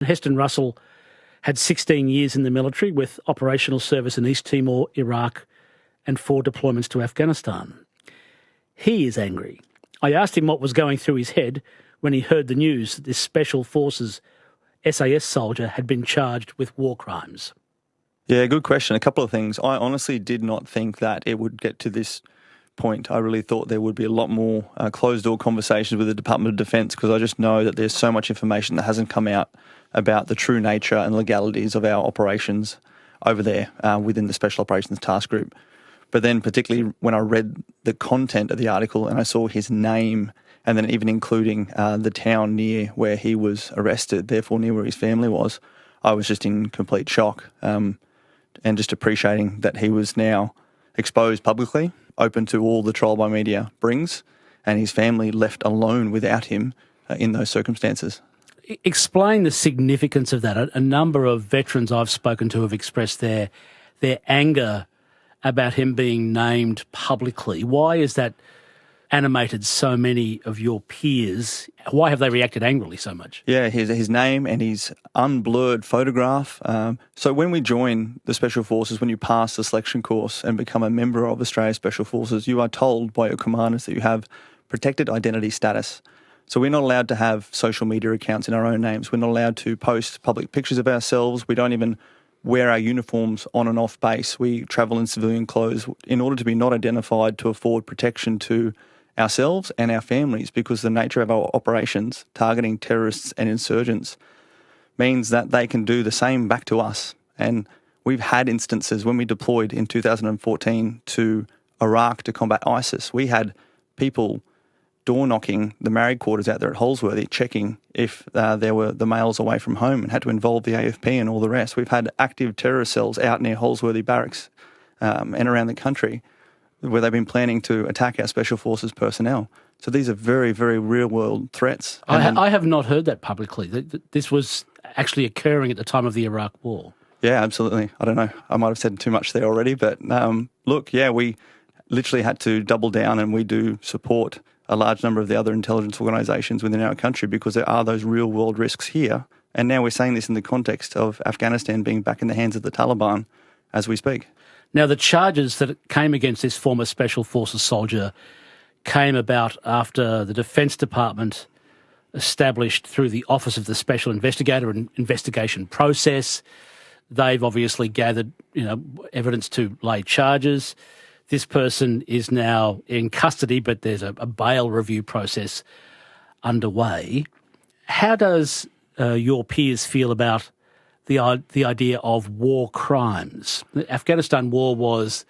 Heston Russell had 16 years in the military with operational service in East Timor, Iraq, and 4 deployments to Afghanistan. He is angry. I asked him what was going through his head when he heard the news that this Special Forces SAS soldier had been charged with war crimes. Yeah, good question. A couple of things. I honestly did not think that it would get to this point. I really thought there would be a lot more closed-door conversations with the Department of Defence, because I just know that there's so much information that hasn't come out about the true nature and legalities of our operations over there within the Special Operations Task Group. But then particularly when I read the content of the article and I saw his name, and then even including the town near where he was arrested, therefore near where his family was, I was just in complete shock and just appreciating that he was now exposed publicly, open to all the trial by media brings, and his family left alone without him in those circumstances. Explain the significance of that. A number of veterans I've spoken to have expressed their anger about him being named publicly. Why is that animated so many of your peers? Why have they reacted angrily so much? Yeah, his name and his unblurred photograph. So when we join the Special Forces, when you pass the selection course and become a member of Australia's Special Forces, you are told by your commanders that you have protected identity status. So we're not allowed to have social media accounts in our own names. We're not allowed to post public pictures of ourselves. We don't even wear our uniforms on and off base. We travel in civilian clothes in order to be not identified, to afford protection to ourselves and our families, because the nature of our operations, targeting terrorists and insurgents, means that they can do the same back to us. And we've had instances when we deployed in 2014 to Iraq to combat ISIS. We had people door knocking the married quarters out there at Holsworthy, checking if there were the males away from home, and had to involve the AFP and all the rest. We've had active terror cells out near Holsworthy barracks and around the country where they've been planning to attack our Special Forces personnel. So these are very, very real-world threats. I have not heard that publicly. This was actually occurring at the time of the Iraq War. Yeah, absolutely. I don't know. I might have said too much there already, but look, yeah, we literally had to double down, and we do support a large number of the other intelligence organisations within our country, because there are those real-world risks here. And now we're saying this in the context of Afghanistan being back in the hands of the Taliban as we speak. Now, the charges that came against this former Special Forces soldier came about after the Defence Department established, through the Office of the Special Investigator, an investigation process. They've obviously gathered, evidence to lay charges. This person is now in custody, but there's a bail review process underway. How does your peers feel about the idea of war crimes? The Afghanistan war was,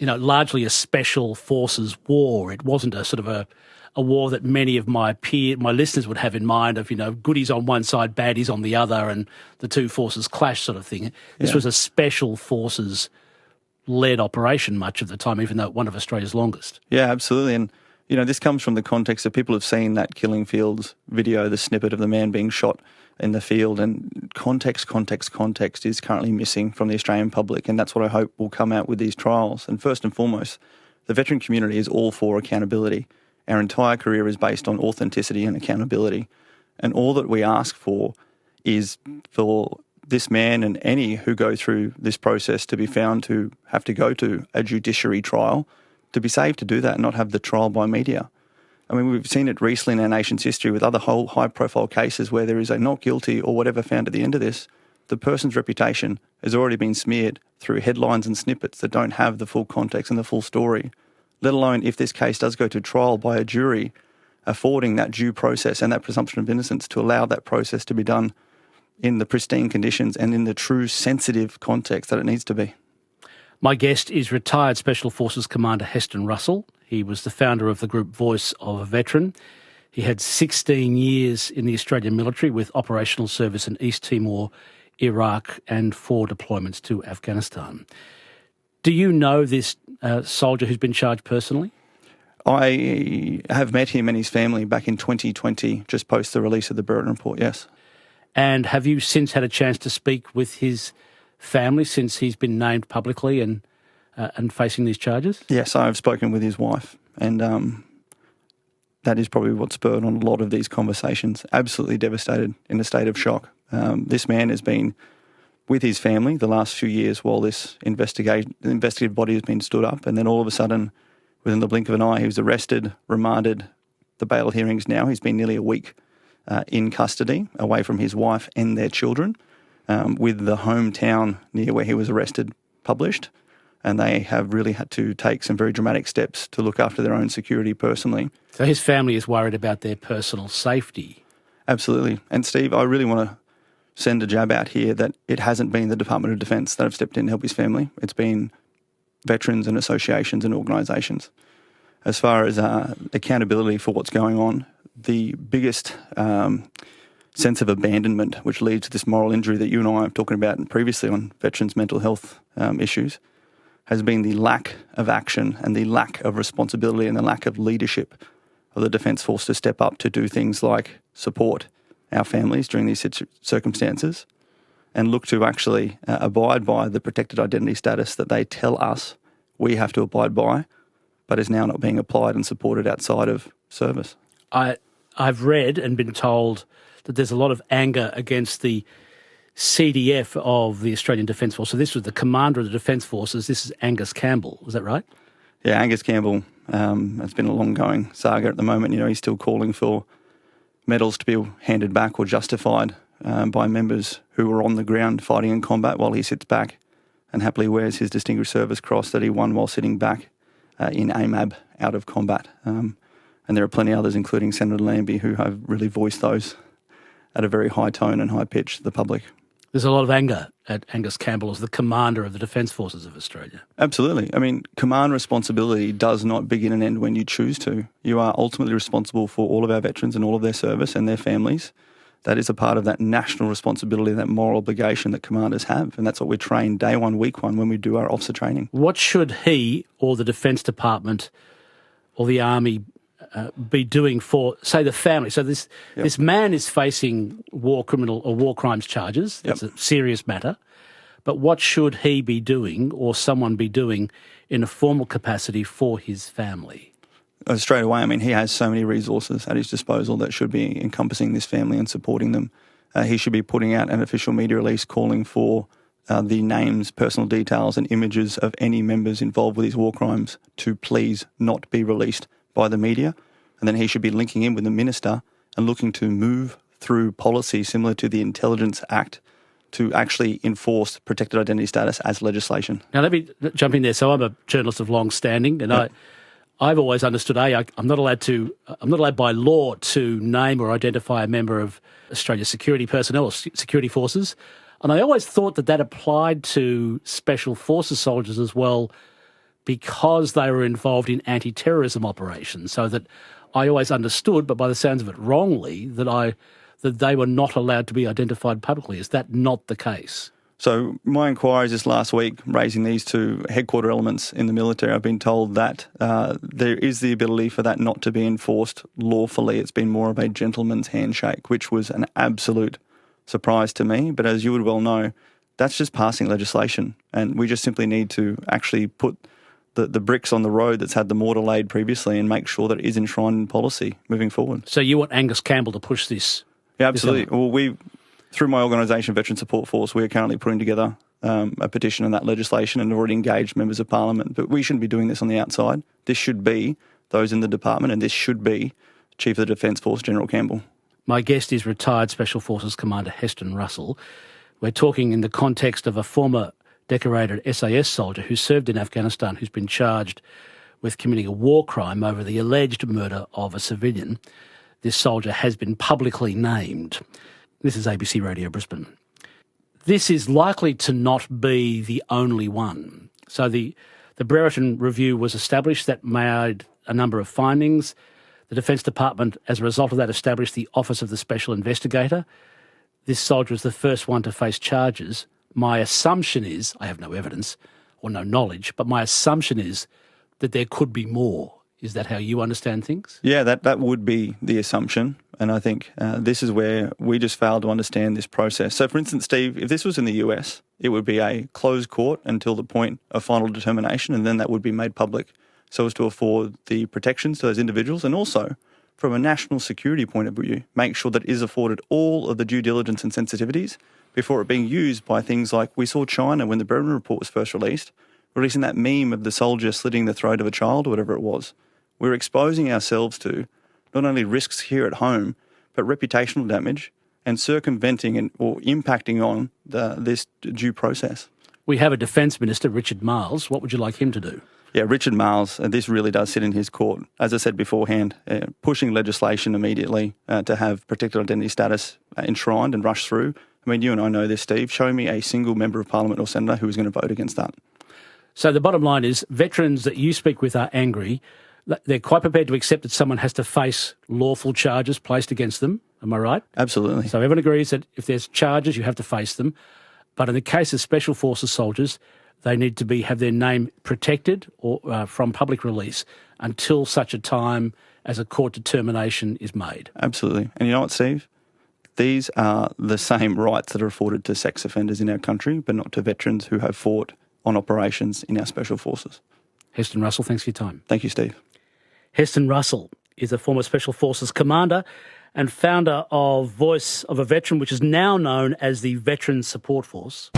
largely a special forces war. It wasn't a sort of a war that many of my listeners would have in mind of, goodies on one side, baddies on the other, and the two forces clash sort of thing. This was a special forces led operation much of the time, even though one of Australia's longest. Yeah, absolutely. And, this comes from the context of people have seen that Killing Fields video, the snippet of the man being shot in the field, and context is currently missing from the Australian public, and that's what I hope will come out with these trials. And first and foremost, the veteran community is all for accountability. Our entire career is based on authenticity and accountability, and all that we ask for is for this man and any who go through this process to be found to have to go to a judiciary trial, to be safe to do that and not have the trial by media. I mean, we've seen it recently in our nation's history with other whole high-profile cases where there is a not guilty or whatever found at the end of this. The person's reputation has already been smeared through headlines and snippets that don't have the full context and the full story, let alone if this case does go to trial by a jury, affording that due process and that presumption of innocence to allow that process to be done in the pristine conditions and in the true sensitive context that it needs to be. My guest is retired Special Forces Commander Heston Russell. He was the founder of the group Voice of a Veteran. He had 16 years in the Australian military with operational service in East Timor, Iraq, and 4 deployments to Afghanistan. Do you know this soldier who's been charged personally? I have met him and his family back in 2020, just post the release of the Burton Report, yes. And have you since had a chance to speak with his family since he's been named publicly and facing these charges? Yes, I've spoken with his wife, and that is probably what spurred on a lot of these conversations. Absolutely devastated, in a state of shock. This man has been with his family the last few years while this investigative body has been stood up, and then all of a sudden, within the blink of an eye, he was arrested, remanded. The bail hearings now, he's been nearly a week in custody, away from his wife and their children, with the hometown near where he was arrested published. And they have really had to take some very dramatic steps to look after their own security personally. So his family is worried about their personal safety. Absolutely. And Steve, I really want to send a jab out here that it hasn't been the Department of Defence that have stepped in to help his family. It's been veterans and associations and organisations. As far as accountability for what's going on, the biggest sense of abandonment, which leads to this moral injury that you and I have talking about previously on veterans' mental health issues, has been the lack of action and the lack of responsibility and the lack of leadership of the Defence Force to step up to do things like support our families during these circumstances and look to actually abide by the protected identity status that they tell us we have to abide by, but is now not being applied and supported outside of service. I've read and been told that there's a lot of anger against the CDF of the Australian Defence Force. So this was the commander of the Defence Forces. This is Angus Campbell. Is that right? Yeah, Angus Campbell. It's been a long-going saga at the moment. You know, he's still calling for medals to be handed back or justified by members who were on the ground fighting in combat, while he sits back and happily wears his Distinguished Service Cross that he won while sitting back in AMAB out of combat. And there are plenty others, including Senator Lambie, who have really voiced those at a very high tone and high pitch to the public. There's a lot of anger at Angus Campbell as the commander of the Defence Forces of Australia. Absolutely. I mean, command responsibility does not begin and end when you choose to. You are ultimately responsible for all of our veterans and all of their service and their families. That is a part of that national responsibility, that moral obligation that commanders have. And that's what we train day one, week one, when we do our officer training. What should he or the Defence Department or the Army be doing for, say, the family? So this man is facing war crimes charges. That's a serious matter. But what should he be doing or someone be doing in a formal capacity for his family? Straight away, I mean, he has so many resources at his disposal that should be encompassing this family and supporting them. He should be putting out an official media release calling for the names, personal details and images of any members involved with these war crimes to please not be released by the media. And then he should be linking in with the minister and looking to move through policy similar to the Intelligence Act to actually enforce protected identity status as legislation. Now, let me jump in there. So I'm a journalist of long standing, and I've always understood, I'm not allowed by law to name or identify a member of Australia's security personnel or security forces. And I always thought that applied to Special Forces soldiers as well, because they were involved in anti-terrorism operations. So that I always understood, but by the sounds of it wrongly, that they were not allowed to be identified publicly. Is that not the case? So my inquiries this last week, raising these two headquarter elements in the military, I've been told that there is the ability for that not to be enforced lawfully. It's been more of a gentleman's handshake, which was an absolute surprise to me. But as you would well know, that's just passing legislation. And we just simply need to actually put the bricks on the road that's had the mortar laid previously and make sure that it is enshrined in policy moving forward. So you want Angus Campbell to push this? Yeah, absolutely. Well, through my organisation, Veteran Support Force, we are currently putting together a petition on that legislation and have already engaged members of Parliament. But we shouldn't be doing this on the outside. This should be those in the department, and this should be Chief of the Defence Force, General Campbell. My guest is retired Special Forces Commander Heston Russell. We're talking in the context of a former decorated SAS soldier who served in Afghanistan, who's been charged with committing a war crime over the alleged murder of a civilian. This soldier has been publicly named. This is ABC Radio Brisbane. This is likely to not be the only one. So the Brereton Review was established that made a number of findings. The Defence Department, as a result of that, established the Office of the Special Investigator. This soldier is the first one to face charges. My assumption is, I have no evidence or no knowledge, but my assumption is that there could be more. Is that how you understand things? Yeah, that would be the assumption. And I think this is where we just failed to understand this process. So, for instance, Steve, if this was in the US, it would be a closed court until the point of final determination, and then that would be made public so as to afford the protections to those individuals and also from a national security point of view, make sure that it is afforded all of the due diligence and sensitivities before it being used by things like we saw China when the Bremen report was first released, releasing that meme of the soldier slitting the throat of a child or whatever it was. We're exposing ourselves to not only risks here at home, but reputational damage and circumventing or impacting on this due process. We have a Defence Minister, Richard Marles. What would you like him to do? Yeah, Richard Marles, this really does sit in his court. As I said beforehand, pushing legislation immediately to have particular identity status enshrined and rushed through. I mean, you and I know this, Steve. Show me a single member of parliament or senator who is going to vote against that. So the bottom line is veterans that you speak with are angry. They're quite prepared to accept that someone has to face lawful charges placed against them. Am I right? Absolutely. So everyone agrees that if there's charges, you have to face them. But in the case of Special Forces soldiers, they need to have their name protected or from public release until such a time as a court determination is made. Absolutely. And you know what, Steve? These are the same rights that are afforded to sex offenders in our country, but not to veterans who have fought on operations in our Special Forces. Heston Russell, thanks for your time. Thank you, Steve. Heston Russell is a former Special Forces commander and founder of Voice of a Veteran, which is now known as the Veteran Support Force.